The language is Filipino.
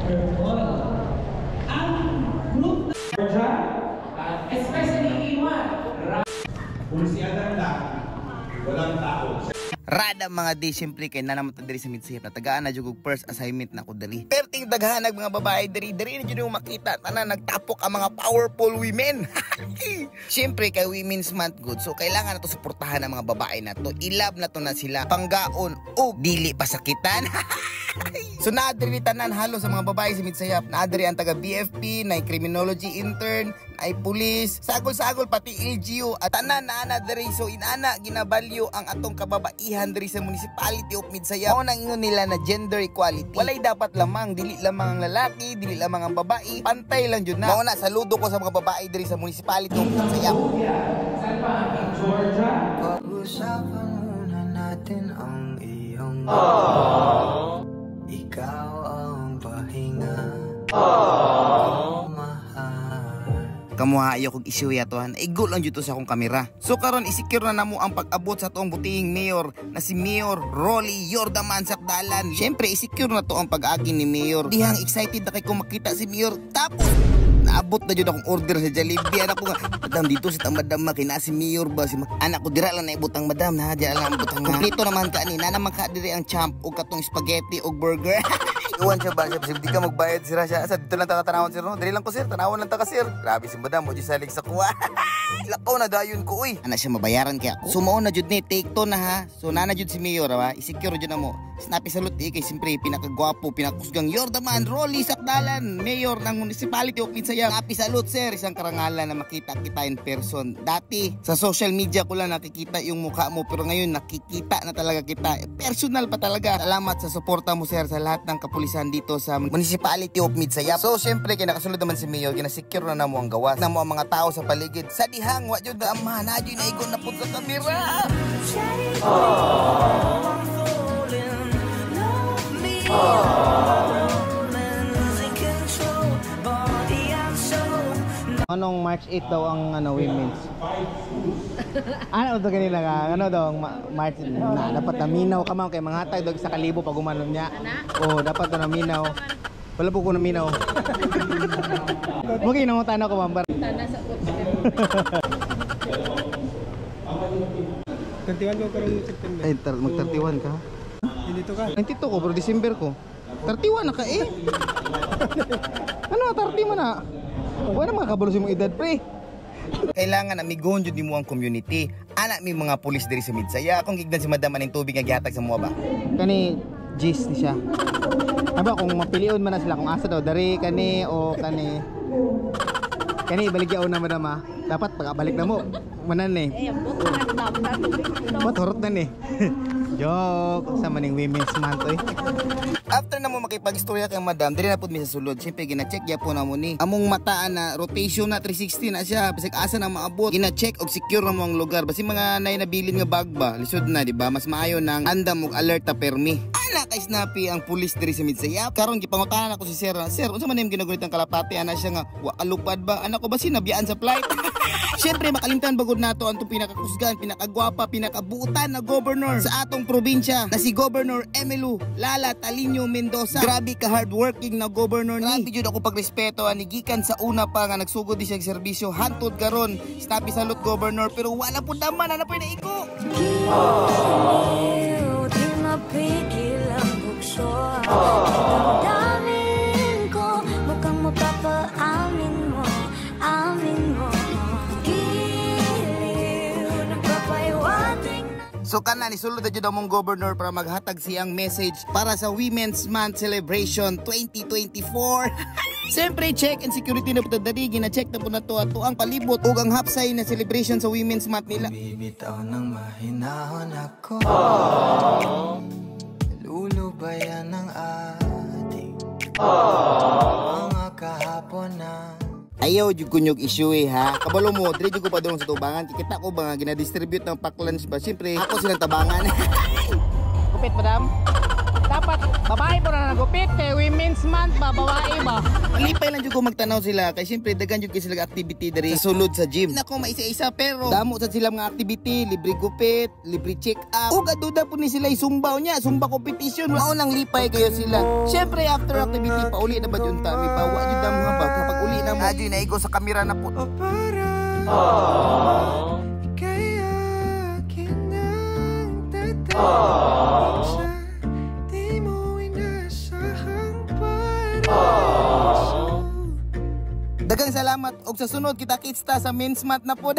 Ang group na especially Iwan. Pulsiyadan lang, walang tao. Rada mga di, siyempre kay na naman diri sa midsayap na tagaan na jugog first assignment na ko dali. Perting daghanag mga babae diri na jud mo makita tanan nagtapok ang mga powerful women. Siyempre kay Women's Month good, so kailangan nato suportahan ang mga babae na to. I-love na to na sila panggaon o dili pasakitan. So naadiri tanan halos sa mga babae sa midsayap. Naadiri ang taga BFP, na criminology intern, ay pulis, sagol-sagol pati LGU at tanan na ana diri. So inana ginabalyo ang atong kababaihan diri sa municipality of Midsayap. Mao nang ingon nila na gender equality. Walay dapat lamang, dili lamang ang lalaki, dili lamang ang babae, pantay lang jud na. Mao na saludo ko sa mga babae diri sa municipality of Midsayap. Saan pa ang Georgia? Pag-usapan muna natin ang iyong ikaw ang pahinga. Kamuha ayo kog issue yatohan. Igo lang dito sa akong kamera. So karon isecure na namo ang pag-abot sa tuong butihing mayor na si Mayor Rolly Yordaman Sakdalan. Syempre isecure na to ang pag-agi ni Mayor. Dihang excited na kay ko makita si Mayor. Tapos naabot na jud akong order sa Jollibee. Anak ko nga, madam dito si madam makina si Mayor ba si anak ko dira lang na ibutang madam na dira lang ibutang. Kompleto naman ka ni na naman ka diri ang champ og katong spaghetti og burger. Iwan siya ba siya di ka magbayad sira siya sa dito lang ta tanawon sir no. Diri lang ko sir, tanawon lang ta ka sir. Grabe si madam mo di salig sa kuha. Lakaw na dayon ko uy. Ana siya mabayaran kaya ako. Sumao na jud ni take to na ha. So nana jud si Mayor ba, i-secure jud na mo. Snappy salute kay simpre pinakagwapo, pinakusgang Yordaman Rolly Sakdalan, Mayor ng Municipality of Midsayap. Snappy salute sir, isang karangalan na makita kita in person. Dati sa social media ko lang nakikita yung mukha mo pero ngayon nakikita na talaga kita. Personal pa talaga. Salamat sa suporta mo sir sa lahat ng kapulisan dito sa Municipality of Midsayap. So syempre kay nakasulod naman si Mayor, ginasecure na namo ang gawas na mo ang mga tao sa paligid. Sa dihang wa jud na amahan na jud na igon na pud sa kamera. Anong March 8 daw ang women's? Ano to kanila ka? Ano daw ang March na dapat naminaw ka man kay mga hatag dag sa kalibo pag umanon niya. Oh, dapat na naminaw. Wala po ko naminaw. Mo kinangutan ako mambar. Tana sa coach. 31 ko karong September. Ay, mag-31 ka? Dito ka? 92 ko, pero December ko. 31 na ka eh. Ano, 30 man na? Wala mga kabalo sa mong edad, pre. Kailangan na migon jud nimo ang community. Ana mi mga pulis diri sa Midsayap. Kung gigdan si madam aning tubig nga gihatag sa mga ba. Kani gist ni siya. Aba kung mapilion man na sila kung asa daw dari kani o kani baligyaon na madam ha. Dapat pagabalik na mo. Manan eh. Horot na ni. Joke sa maning Women's Month eh. After na mo makipag-istorya kay madam, diri na pud mi sa sulod. Siyempre gina-check gyapon na mo ni. Among mataan na rotation na 360 na siya. Bisag asa na maabot. Gina-check og secure na mo ang lugar. Basi mga nay nabilin nga bag ba, lisod na di ba? Mas maayo nang andam og alert ta permi. Ana kay snappy ang pulis diri sa Midsayap. Karon gipangutanan ako si Sir. Sir, unsa man ning ginagulit ang kalapati ana siya nga wa alupad ba? Anak ko ba sinabiyaan sa flight? Siyempre makalimtan bagod nato ang pinakakusgan, pinakagwapa, pinakabuutan na governor sa atong probinsya na si Governor Emelu Lala Talino Mendoza. Grabe ka hardworking na governor ni. Grabe jud ako pagrespeto ani gikan sa una pa nga nagsugod di siya og serbisyo hantod karon. Snappy salute governor pero wala pud naman ana pa na iko. Di mapigil ang bukso. Damdamin ko mukhang mapapaamin mo. So kana ni sulod jud among governor para maghatag siyang message para sa Women's Month Celebration 2024. Siyempre check and security na po dali gina-check na po na to ato ang palibot ug ang hapsay na celebration sa Women's Month nila. Bibitaw ng mahinahon ako. Lulubayan ng ating mga kahapon na ayaw jud kunyog issue eh ha. Kabalo mo, dili jud ko padulong sa tubangan. Kikita ko ba nga gina-distribute ng pack lunch ba? Siyempre, ako silang tabangan. Kupit madam. Dapat babae babae po na nagupit kay Women's Month ba, babae ba? Malipay lang jud ko magtanaw sila kay syempre daghan jud kay sila activity diri sa sulod sa gym. Nako maisa-isa pero damo sa sila mga activity, libre gupit, libre check up. Ug aduda po ni sila isumbaw niya, sumba competition. Mao nang lipay kayo sila. Syempre after activity pauli na ba jud ta, may bawa jud ang mga bag kapag uli na mo. Adyo na igo sa kamera na po. O para kaya kinang tatawag di mo inasahang paraiso. Dagang salamat og sa sunod kita kits ta sa Men's Month na po.